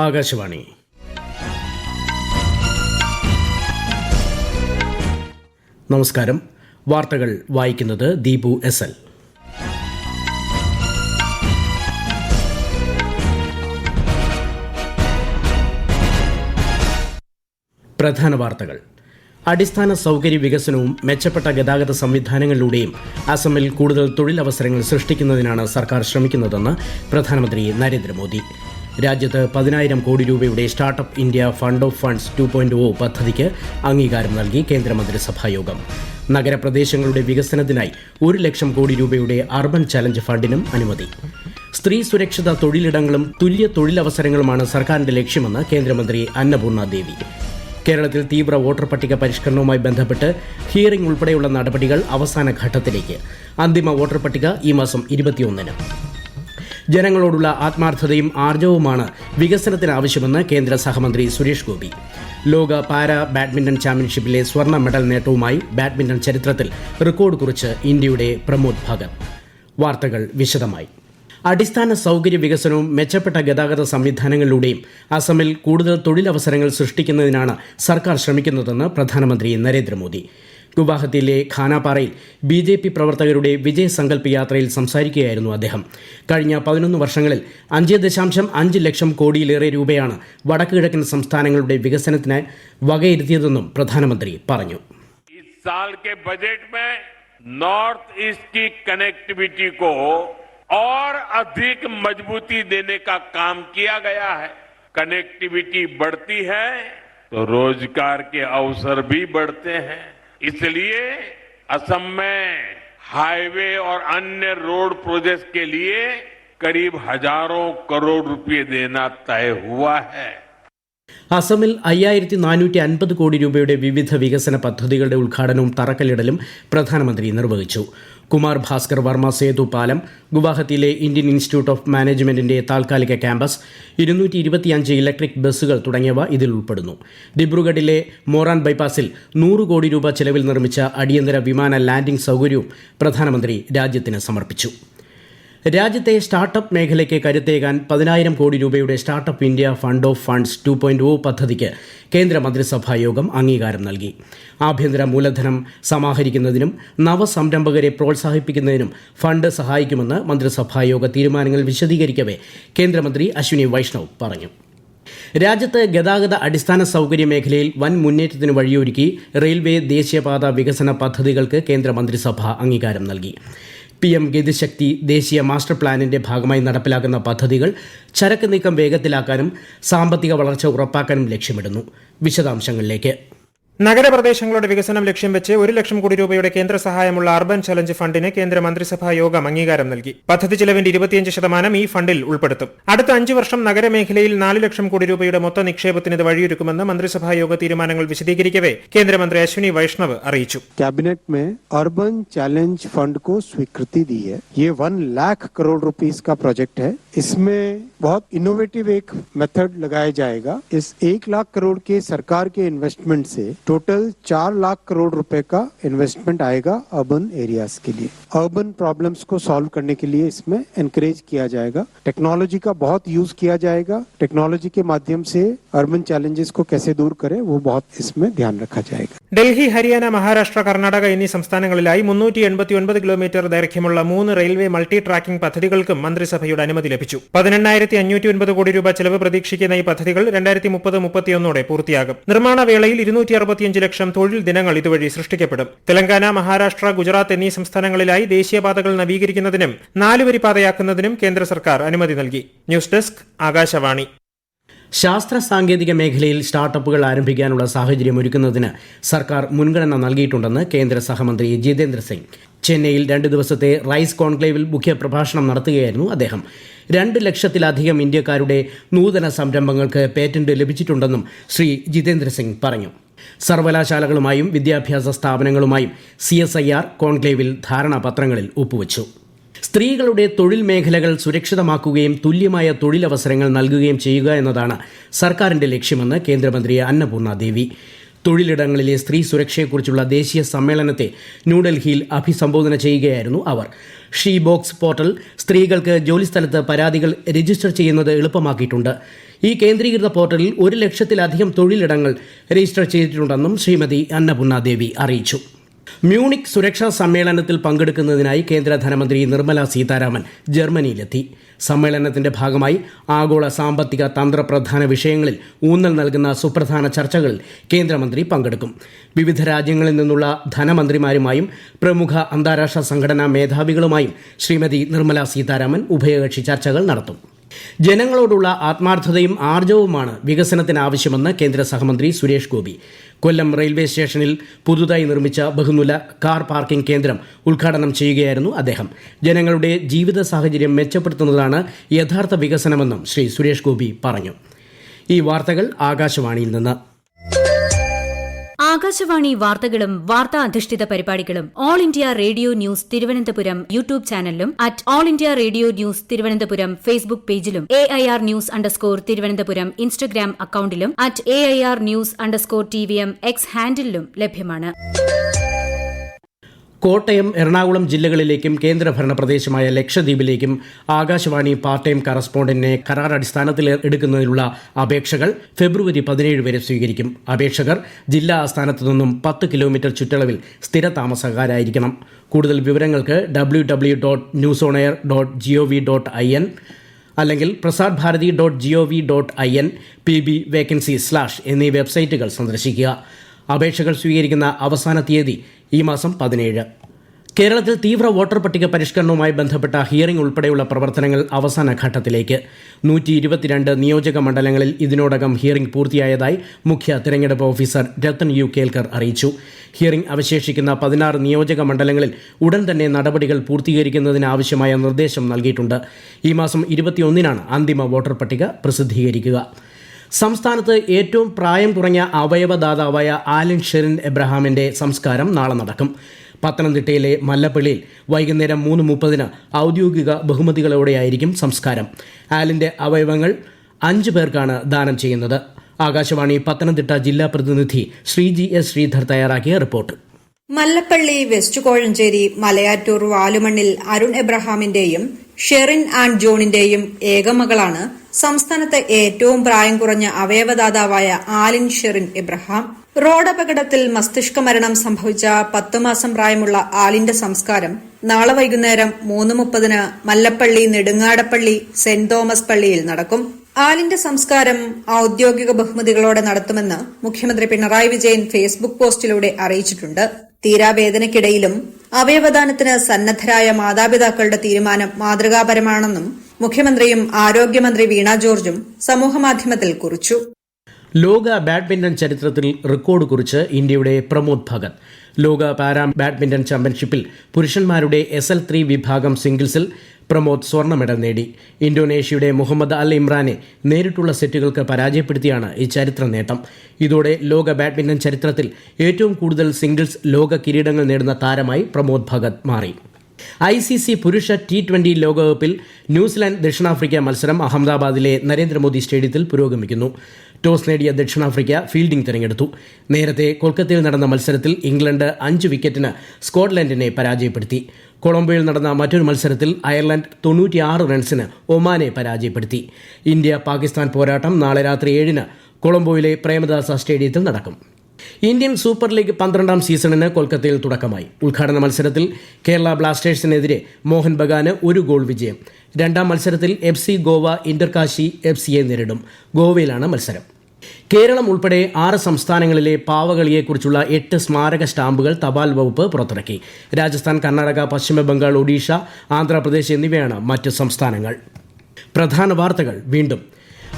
ആകാശവാണി. നമസ്കാരം. വാർത്തകൾ വായിക്കുന്നത് ദീപു എസ് എൽ. പ്രധാന വാർത്തകൾ. അടിസ്ഥാന സൗകര്യ വികസനവും മെച്ചപ്പെട്ട ഗതാഗത സംവിധാനങ്ങളിലൂടെയും അസമിൽ കൂടുതൽ തൊഴിലവസരങ്ങൾ സൃഷ്ടിക്കുന്നതിനാണ് സർക്കാർ ശ്രമിക്കുന്നതെന്ന് പ്രധാനമന്ത്രി നരേന്ദ്രമോദി. രാജ്യത്ത് 10,000 കോടി രൂപയുടെ startup India fund of funds 2.0 പദ്ധതിക്ക് അംഗീകാരം നൽകി കേന്ദ്രമന്ത്രിസഭായോഗം. നഗരപ്രദേശങ്ങളുടെ വികസനത്തിനായി 1 ലക്ഷം കോടി രൂപയുടെ അർബൻ ചലഞ്ച് ഫണ്ടിനും അനുമതി. സ്ത്രീ സുരക്ഷിത തൊഴിലിടങ്ങളും തുല്യ തൊഴിലവസരങ്ങളുമാണ് സർക്കാരിന്റെ ലക്ഷ്യമെന്ന് കേന്ദ്രമന്ത്രി അന്നപൂർണ ദേവി. കേരളത്തിൽ തീവ്ര വോട്ടർ പട്ടിക പരിഷ്കരണവുമായി ബന്ധപ്പെട്ട് ഹിയറിംഗ് ഉൾപ്പെടെയുള്ള നടപടികൾ അവസാന ഘട്ടത്തിലേക്ക്. അന്തിമ വോട്ടർ പട്ടിക ഈ മാസം 21-ന്. ജനങ്ങളോടുള്ള ആത്മാർത്ഥതയും ആർജവവുമാണ് വികസനത്തിന് ആവശ്യമെന്ന് കേന്ദ്ര സഹമന്ത്രി സുരേഷ് ഗോപി. ലോക പാരാ ബാഡ്മിന്റൺ ചാമ്പ്യൻഷിപ്പിലെ സ്വർണ്ണ മെഡൽ നേട്ടവുമായി ബാഡ്മിന്റൺ ചരിത്രത്തിൽ റെക്കോർഡ് കുറിച്ച് ഇന്ത്യയുടെ പ്രമോദ് ഭഗത്. വാർത്തകൾ വിശദമായി. അടിസ്ഥാന സൗകര്യ വികസനവും മെച്ചപ്പെട്ട ഗതാഗത സംവിധാനങ്ങളിലൂടെയും അസമിൽ കൂടുതൽ തൊഴിലവസരങ്ങൾ സൃഷ്ടിക്കുന്നതിനാണ് സർക്കാർ ശ്രമിക്കുന്നതെന്ന് പ്രധാനമന്ത്രി നരേന്ദ്രമോദി. ഗുവാഹത്തിയിലെ ഖാനാപാറയിൽ BJP പ്രവർത്തകരുടെ വിജയ് സങ്കല്പ് യാത്രയിൽ സംസാരിക്കുകയായിരുന്നു അദ്ദേഹം. കഴിഞ്ഞ 11 വർഷങ്ങളിൽ 5.5 ലക്ഷം കോടിയിലേറെ രൂപയാണ് വടക്ക് കിഴക്കൻ സംസ്ഥാനങ്ങളുടെ വികസനത്തിന് വകയിരുത്തിയതെന്നും പ്രധാനമന്ത്രി പറഞ്ഞു. नॉर्थ ईस्ट की कनेक्टिविटी को और अधिक मजबूती देने का काम किया गया है. कनेक्टिविटी बढ़ती है तो रोजगार के अवसर भी बढ़ते हैं. इसलिए असम में हाईवे और अन्य रोड प्रोजेक्ट के लिए करीब हजारों करोड़ रुपए देना तय हुआ है. അസമിൽ 5,450 കോടി രൂപയുടെ വിവിധ വികസന പദ്ധതികളുടെ ഉദ്ഘാടനവും തറക്കല്ലിടലും പ്രധാനമന്ത്രി നിർവഹിച്ചു. കുമാർ ഭാസ്കർ വർമ്മ സേതു പാലം, ഗുവാഹത്തിയിലെ ഇന്ത്യൻ ഇൻസ്റ്റിറ്റ്യൂട്ട് ഓഫ് മാനേജ്മെന്റിന്റെ താൽക്കാലിക ക്യാമ്പസ്, 225 ഇലക്ട്രിക് ബസ്സുകൾ തുടങ്ങിയവ ഇതിൽ ഉൾപ്പെടുന്നു. ദിബ്രുഗഡിലെ മോറാൻ ബൈപ്പാസിൽ 100 കോടി രൂപ ചെലവിൽ നിർമ്മിച്ച അടിയന്തര വിമാന ലാൻഡിംഗ് സൗകര്യവും പ്രധാനമന്ത്രി രാജ്യത്തിന് സമർപ്പിച്ചു. രാജ്യത്തെ സ്റ്റാർട്ടപ്പ് മേഖലയ്ക്ക് കരുത്തേകാൻ 10,000 കോടി രൂപയുടെ startup India fund of funds 2.0 പദ്ധതിക്ക് കേന്ദ്ര മന്ത്രിസഭായോഗം അംഗീകാരം നൽകി. ആഭ്യന്തര മൂലധനം സമാഹരിക്കുന്നതിനും നവസംരംഭകരെ പ്രോത്സാഹിപ്പിക്കുന്നതിനും ഫണ്ട് സഹായിക്കുമെന്ന് മന്ത്രിസഭായോഗ തീരുമാനങ്ങൾ വിശദീകരിക്കവെ കേന്ദ്രമന്ത്രി അശ്വിനി വൈഷ്ണവ് പറഞ്ഞു. രാജ്യത്ത് ഗതാഗത അടിസ്ഥാന സൗകര്യ മേഖലയിൽ വൻ മുന്നേറ്റത്തിന് വഴിയൊരുക്കി റെയിൽവേ ദേശീയപാത വികസന പദ്ധതികൾക്ക് കേന്ദ്ര മന്ത്രിസഭ അംഗീകാരം നൽകി. PM ഗതിശക്തി ദേശീയ മാസ്റ്റർ പ്ലാനിന്റെ ഭാഗമായി നടപ്പിലാക്കുന്ന പദ്ധതികൾ ചരക്ക് നീക്കം വേഗത്തിലാക്കാനും സാമ്പത്തിക വളർച്ച ഉറപ്പാക്കാനും ലക്ഷ്യമിടുന്നു. വിശദാംശങ്ങളിലേക്ക്. നഗരപ്രദേശങ്ങളുടെ വികസനം ലക്ഷ്യം വെച്ച് 1 ലക്ഷം കോടി രൂപയുടെ കേന്ദ്ര സഹായമുള്ള അർബൻ ചലഞ്ച് ഫണ്ടിന് കേന്ദ്ര മന്ത്രിസഭാ യോഗം അംഗീകാരം നൽകി. പദ്ധതി ചെലവിന്റെ 25% ഈ ഫണ്ടിൽ ഉൾപ്പെടുത്തും. അടുത്ത 5 വർഷം നഗരമേഖലയിൽ 4 ലക്ഷം കോടി രൂപയുടെ മൊത്ത നിക്ഷേപത്തിന് ഇത് വഴിയൊരുക്കുമെന്ന് മന്ത്രിസഭാ യോഗ തീരുമാനങ്ങൾ വിശദീകരിക്കവെ കേന്ദ്രമന്ത്രി അശ്വിനി വൈഷ്ണവ് അറിയിച്ചു. कैबिनेट में अर्बन चैलेंज फंड को स्वीकृति दी है. ये 1 लाख करोड़ रुपीस का प्रोजेक्ट है. इसमें बहुत इनोवेटिव एक मेथड लगाया जाएगा. इस 1 लाख करोड़ के सरकार के इन्वेस्टमेंट से टोटल 4 लाख करोड़ रुपए का इन्वेस्टमेंट आएगा अर्बन एरियाज के लिए. अर्बन प्रॉब्लम्स को सॉल्व करने के लिए इसमें एनकरेज किया जाएगा. टेक्नोलॉजी का बहुत यूज किया जाएगा. टेक्नोलॉजी के माध्यम से अर्बन चैलेंजेस को कैसे दूर करें वो बहुत इसमें ध्यान रखा जाएगा. ഡൽഹി, ഹരിയാന, മഹാരാഷ്ട്ര, കർണാടക എന്നീ സംസ്ഥാനങ്ങളിലായി 389 കിലോമീറ്റർ ദൈർഘ്യമുള്ള 3 റെയിൽവേ മൾട്ടി ട്രാക്കിംഗ് പദ്ധതികൾക്കും മന്ത്രിസഭയുടെ അനുമതി ലഭിച്ചു. 18,509 കോടി രൂപ ചെലവ് പ്രതീക്ഷിക്കുന്ന ഈ പദ്ധതികൾ 2030-31 പൂർത്തിയാകും. നിർമ്മാണ വേളയിൽ 265 ലക്ഷം തൊഴിൽ ദിനങ്ങൾ ഇതുവഴി സൃഷ്ടിക്കപ്പെടും. തെലങ്കാന, മഹാരാഷ്ട്ര, ഗുജറാത്ത് എന്നീ സംസ്ഥാനങ്ങളിലായി ദേശീയപാതകൾ നവീകരിക്കുന്നതിനും 4 വരി പാതയാക്കുന്നതിനും കേന്ദ്ര സർക്കാർ അനുമതി നൽകി. News desk, Akashvani. ശാസ്ത്ര സാങ്കേതിക മേഖലയിൽ സ്റ്റാർട്ടപ്പുകൾ ആരംഭിക്കാനുള്ള സാഹചര്യം ഒരുക്കുന്നതിന് സർക്കാർ മുൻഗണന നൽകിയിട്ടുണ്ടെന്ന് കേന്ദ്ര സഹമന്ത്രി ജിതേന്ദ്ര സിംഗ്. ചെന്നൈയിൽ 2 ദിവസത്തെ റൈസ് കോൺക്ലേവിൽ മുഖ്യപ്രഭാഷണം നടത്തുകയായിരുന്നു അദ്ദേഹം. 2 ലക്ഷത്തിലധികം ഇന്ത്യക്കാരുടെ നൂതന സംരംഭങ്ങൾക്ക് പേറ്റന്റ് ലഭിച്ചിട്ടുണ്ടെന്നും ശ്രീ ജിതേന്ദ്ര സിംഗ് പറഞ്ഞു. സർവകലാശാലകളുമായും വിദ്യാഭ്യാസ സ്ഥാപനങ്ങളുമായും CSIR കോൺക്ലേവിൽ ധാരണാപത്രങ്ങളിൽ ഒപ്പുവച്ചു. സ്ത്രീകളുടെ തൊഴിൽ മേഖലകൾ സുരക്ഷിതമാക്കുകയും തുല്യമായ തൊഴിലവസരങ്ങൾ നൽകുകയും ചെയ്യുക എന്നതാണ് സർക്കാരിന്റെ ലക്ഷ്യമെന്ന് കേന്ദ്രമന്ത്രി അന്നപൂർണ ദേവി. തൊഴിലിടങ്ങളിലെ സ്ത്രീ സുരക്ഷയെക്കുറിച്ചുള്ള ദേശീയ സമ്മേളനത്തെ ന്യൂഡൽഹിയിൽ അഭിസംബോധന ചെയ്യുകയായിരുന്നു അവർ. ഷീ ബോക്സ് പോർട്ടൽ സ്ത്രീകൾക്ക് ജോലിസ്ഥലത്ത് പരാതികൾ രജിസ്റ്റർ ചെയ്യുന്നത് എളുപ്പമാക്കിയിട്ടുണ്ട്. ഈ കേന്ദ്രീകൃത പോർട്ടലിൽ 1,00,000-ലധികം തൊഴിലിടങ്ങൾ രജിസ്റ്റർ ചെയ്തിട്ടുണ്ടെന്നും ശ്രീമതി അന്നപൂർണ ദേവി അറിയിച്ചു. മ്യൂണിക് സുരക്ഷാ സമ്മേളനത്തിൽ പങ്കെടുക്കുന്നതിനായി കേന്ദ്ര ധനമന്ത്രി നിർമ്മല സീതാരാമൻ ജർമ്മനിയിലെത്തി. സമ്മേളനത്തിന്റെ ഭാഗമായി ആഗോള സാമ്പത്തിക തന്ത്രപ്രധാന വിഷയങ്ങളിൽ ഊന്നൽ നൽകുന്ന സുപ്രധാന ചർച്ചകളിൽ കേന്ദ്രമന്ത്രി പങ്കെടുക്കും. വിവിധ രാജ്യങ്ങളിൽ നിന്നുള്ള ധനമന്ത്രിമാരുമായും പ്രമുഖ അന്താരാഷ്ട്ര സംഘടനാ മേധാവികളുമായും ശ്രീമതി നിർമ്മല സീതാരാമൻ ഉഭയകക്ഷി ചർച്ചകൾ നടത്തും. ജനങ്ങളോടുള്ള ആത്മാർത്ഥതയും ആർജവുമാണ് വികസനത്തിനാവശ്യമെന്ന് കേന്ദ്ര സഹമന്ത്രി സുരേഷ് ഗോപി. കൊല്ലം റെയിൽവേ സ്റ്റേഷനിൽ പുതുതായി നിർമ്മിച്ച ബഹുനില കാർ പാർക്കിംഗ് കേന്ദ്രം ഉദ്ഘാടനം ചെയ്യുകയായിരുന്നു അദ്ദേഹം. ജനങ്ങളുടെ ജീവിത സാഹചര്യം മെച്ചപ്പെടുത്തുന്നതാണ് യഥാർത്ഥ വികസനമെന്നും ശ്രീ സുരേഷ് ഗോപി പറഞ്ഞു. ഈ വാർത്തകൾ ആകാശവാണിയിൽ നിന്ന്. ആകാശവാണി വാർത്തകളും വാർത്താ അധിഷ്ഠിത പരിപാടികളും all India radio news Thiruvananthapuram YouTube ചാനലിലും @all India radio news Thiruvananthapuram Facebook പേജിലും AIR ന്യൂസ് തിരുവനന്തപുരം ഇൻസ്റ്റഗ്രാം അക്കൌണ്ടിലും @AIR ന്യൂസ് TVM X ഹാൻഡിലും ലഭ്യമാണ്. കോട്ടയം, എറണാകുളം ജില്ലകളിലേക്കും കേന്ദ്രഭരണ പ്രദേശമായ ലക്ഷദ്വീപിലേക്കും ആകാശവാണി പാർട്ട് ടൈം കറസ്പോണ്ടന്റിനെ കരാർ അടിസ്ഥാനത്തിൽ എടുക്കുന്നതിനുള്ള അപേക്ഷകൾ ഫെബ്രുവരി 17 വരെ സ്വീകരിക്കും. അപേക്ഷകർ ജില്ലാ ആസ്ഥാനത്തു നിന്നും 10 കിലോമീറ്റർ ചുറ്റളവിൽ സ്ഥിരതാമസക്കാരായിരിക്കണം. കൂടുതൽ വിവരങ്ങൾക്ക് www.newsonair.gov.in അല്ലെങ്കിൽ prasarbharati.gov.in PB vacancy/ എന്നീ വെബ്സൈറ്റുകൾ സന്ദർശിക്കുക. അപേക്ഷകൾ സ്വീകരിക്കുന്ന അവസാന തീയതി ഈ മാസം 17. കേരളത്തിൽ തീവ്ര വോട്ടർ പട്ടിക പരിഷ്കരണവുമായി ബന്ധപ്പെട്ട ഹിയറിംഗ് ഉൾപ്പെടെയുള്ള പ്രവർത്തനങ്ങൾ അവസാന ഘട്ടത്തിലേക്ക്. 122 നിയോജക മണ്ഡലങ്ങളിൽ ഇതിനോടകം ഹിയറിംഗ് പൂർത്തിയായതായി മുഖ്യ തിരഞ്ഞെടുപ്പ് ഓഫീസർ രത്തൻ യു കേൽക്കർ അറിയിച്ചു. ഹിയറിംഗ് അവശേഷിക്കുന്ന 16 നിയോജക മണ്ഡലങ്ങളിൽ ഉടൻ തന്നെ നടപടികൾ പൂർത്തീകരിക്കുന്നതിനാവശ്യമായ നിർദ്ദേശം നൽകിയിട്ടുണ്ട്. ഈ മാസം 21-നാണ് അന്തിമ വോട്ടർ പട്ടിക പ്രസിദ്ധീകരിക്കുക. സംസ്ഥാനത്ത് ഏറ്റവും പ്രായം കുറഞ്ഞ അവയവദാതാവായ ആലിൻ ഷെറിൻ എബ്രഹാമിന്റെ സംസ്കാരം നാളെ നടക്കും. പത്തനംതിട്ടയിലെ മല്ലപ്പള്ളിയിൽ വൈകുന്നേരം 3:30 ഔദ്യോഗിക ബഹുമതികളോടെയായിരിക്കും സംസ്കാരം. ആലിന്റെ അവയവങ്ങൾ 5 പേർക്കാണ് ദാനം ചെയ്യുന്നത്. ആകാശവാണി പത്തനംതിട്ട ജില്ലാ പ്രതിനിധി ശ്രീജി S. ശ്രീധർ തയ്യാറാക്കിയ റിപ്പോർട്ട്. മല്ലപ്പള്ളി, വെസ്റ്റ് കോഴഞ്ചേരി, മലയാറ്റൂർ, വാലുമണ്ണിൽ അരുൺ എബ്രഹാമിന്റെയും ഷെറിൻ ആൻഡ് ജോണിന്റെയും ഏകമകളാണ് സംസ്ഥാനത്തെ ഏറ്റവും പ്രായം കുറഞ്ഞ അവയവദാതാവായ ആലിൻ ഷെറിൻ എബ്രഹാം. റോഡപകടത്തിൽ മസ്തിഷ്ക മരണം സംഭവിച്ച 10 മാസം പ്രായമുള്ള ആലിന്റെ സംസ്കാരം നാളെ വൈകുന്നേരം 3:30 മല്ലപ്പള്ളി നെടുങ്ങാടപ്പള്ളി സെന്റ് തോമസ് പള്ളിയിൽ നടക്കും. ആലിന്റെ സംസ്കാരം ഔദ്യോഗിക ബഹുമതികളോടെ നടത്തുമെന്ന് മുഖ്യമന്ത്രി പിണറായി വിജയൻ ഫേസ്ബുക്ക് പോസ്റ്റിലൂടെ അറിയിച്ചിട്ടുണ്ട്. തീരാവേദനയ്ക്കിടയിലും അവയവദാനത്തിന് സന്നദ്ധരായ മാതാപിതാക്കളുടെ തീരുമാനം മാതൃകാപരമാണെന്നും മുഖ്യമന്ത്രിയും ആരോഗ്യമന്ത്രി വീണ ജോർജും സമൂഹമാധ്യമത്തിൽ കുറിച്ചു. ലോക ബാഡ്മിന്റൺ ചരിത്രത്തിൽ റെക്കോർഡ് കുറിച്ച് ഇന്ത്യയുടെ പ്രമോദ് ഭഗത്. ലോക പാരാ ബാഡ്മിന്റൺ ചാമ്പ്യൻഷിപ്പിൽ പുരുഷന്മാരുടെ SL3 വിഭാഗം സിംഗിൾസിൽ പ്രമോദ് സ്വർണ്ണ മെഡൽ നേടി. ഇന്തോനേഷ്യയുടെ മുഹമ്മദ് അൽ ഇമ്രാനെ നേരിട്ടുള്ള സെറ്റുകൾക്ക് പരാജയപ്പെടുത്തിയാണ് ഈ ചരിത്ര നേട്ടം. ഇതോടെ ലോക ബാഡ്മിന്റൺ ചരിത്രത്തിൽ ഏറ്റവും കൂടുതൽ സിംഗിൾസ് ലോക കിരീടങ്ങൾ നേടുന്ന താരമായി പ്രമോദ് ഭഗത് മാറി. ICC പുരുഷ T20 ലോകകപ്പിൽ ന്യൂസിലാൻഡ് ദക്ഷിണാഫ്രിക്ക മത്സരം അഹമ്മദാബാദിലെ നരേന്ദ്രമോദി സ്റ്റേഡിയത്തിൽ പുരോഗമിക്കുന്നു. ടോസ് നേടിയ ദക്ഷിണാഫ്രിക്ക ഫീൽഡിംഗ് തിരഞ്ഞെടുത്തു. നേരത്തെ കൊൽക്കത്തയിൽ നടന്ന മത്സരത്തിൽ ഇംഗ്ലണ്ട് 5 വിക്കറ്റിന് സ്കോട്ട്ലൻഡിനെ പരാജയപ്പെടുത്തി. കൊളംബോയിൽ നടന്ന മറ്റൊരു മത്സരത്തിൽ അയർലൻഡ് 96 റൺസിന് ഒമാനെ പരാജയപ്പെടുത്തി. ഇന്ത്യ-പാകിസ്ഥാൻ പോരാട്ടം നാളെ രാത്രി 7-ന് കൊളംബോയിലെ പ്രേമദാസ സ്റ്റേഡിയത്തിൽ നടക്കും. ഇന്ത്യൻ സൂപ്പർ ലീഗ് 12-ാം സീസണിന് കൊൽക്കത്തയിൽ തുടക്കമായി. ഉദ്ഘാടന മത്സരത്തിൽ കേരള ബ്ലാസ്റ്റേഴ്സിനെതിരെ മോഹൻ ബഗാന് 1 ഗോൾ വിജയം. 2-ാം മത്സരത്തിൽ FC ഗോവ ഇന്റർകാശി FCയെ നേരിടും. ഗോവയിലാണ് മത്സരം. കേരളം ഉൾപ്പെടെ 6 സംസ്ഥാനങ്ങളിലെ പാവകളിയെക്കുറിച്ചുള്ള 8 സ്മാരക സ്റ്റാമ്പുകൾ തപാൽ വകുപ്പ് പുറത്തിറക്കി. രാജസ്ഥാൻ, കർണാടക, പശ്ചിമ ബംഗാൾ, ഒഡീഷ, ആന്ധ്രാപ്രദേശ് എന്നിവയാണ് മറ്റ് സംസ്ഥാനങ്ങൾ. പ്രധാന വാർത്തകൾ വീണ്ടും.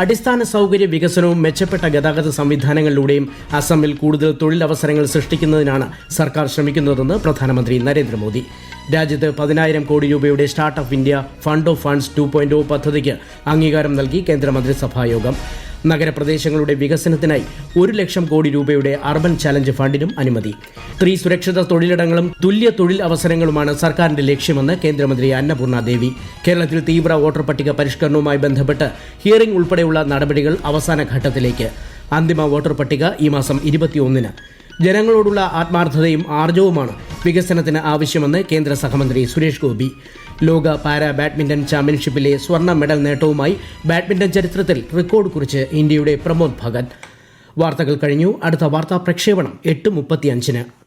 അടിസ്ഥാന സൗകര്യ വികസനവും മെച്ചപ്പെട്ട ഗതാഗത സംവിധാനങ്ങളിലൂടെയും അസമിൽ കൂടുതൽ തൊഴിലവസരങ്ങൾ സൃഷ്ടിക്കുന്നതിനാണ് സർക്കാർ ശ്രമിക്കുന്നതെന്ന് പ്രധാനമന്ത്രി നരേന്ദ്രമോദി. രാജ്യത്ത് 10,000 കോടി രൂപയുടെ startup India fund of funds 2.0 പദ്ധതിക്ക് അംഗീകാരം നൽകി കേന്ദ്രമന്ത്രിസഭായോഗം. നഗരപ്രദേശങ്ങളുടെ വികസനത്തിനായി 1,00,000 കോടി രൂപയുടെ അർബൻ ചലഞ്ച് ഫണ്ടിനും അനുമതി. സ്ത്രീ സുരക്ഷിത തൊഴിലിടങ്ങളും തുല്യ തൊഴിൽ അവസരങ്ങളുമാണ് സർക്കാരിന്റെ ലക്ഷ്യമെന്ന് കേന്ദ്രമന്ത്രി അന്നപൂർണ ദേവി. കേരളത്തിൽ തീവ്ര വോട്ടർ പട്ടിക പരിഷ്കരണവുമായി ബന്ധപ്പെട്ട് ഹിയറിംഗ് ഉൾപ്പെടെയുള്ള നടപടികൾ അവസാന ഘട്ടത്തിലേക്ക്. അന്തിമ വോട്ടർ പട്ടിക ഈ മാസം 21-ന്. ജനങ്ങളോടുള്ള ആത്മാർത്ഥതയും ആർജവുമാണ് വികസനത്തിന് ആവശ്യമെന്ന് കേന്ദ്ര സഹമന്ത്രി സുരേഷ് ഗോപി. ലോക പാരാ ബാഡ്മിന്റൺ ചാമ്പ്യൻഷിപ്പിലെ സ്വർണ്ണ മെഡൽ നേട്ടവുമായി ബാഡ്മിന്റൺ ചരിത്രത്തിൽ റെക്കോർഡ് കുറിച്ച് ഇന്ത്യയുടെ പ്രമോദ് ഭഗത്. വാർത്തകൾ കഴിഞ്ഞു. അടുത്ത വാർത്താ പ്രക്ഷേപണം 8:35.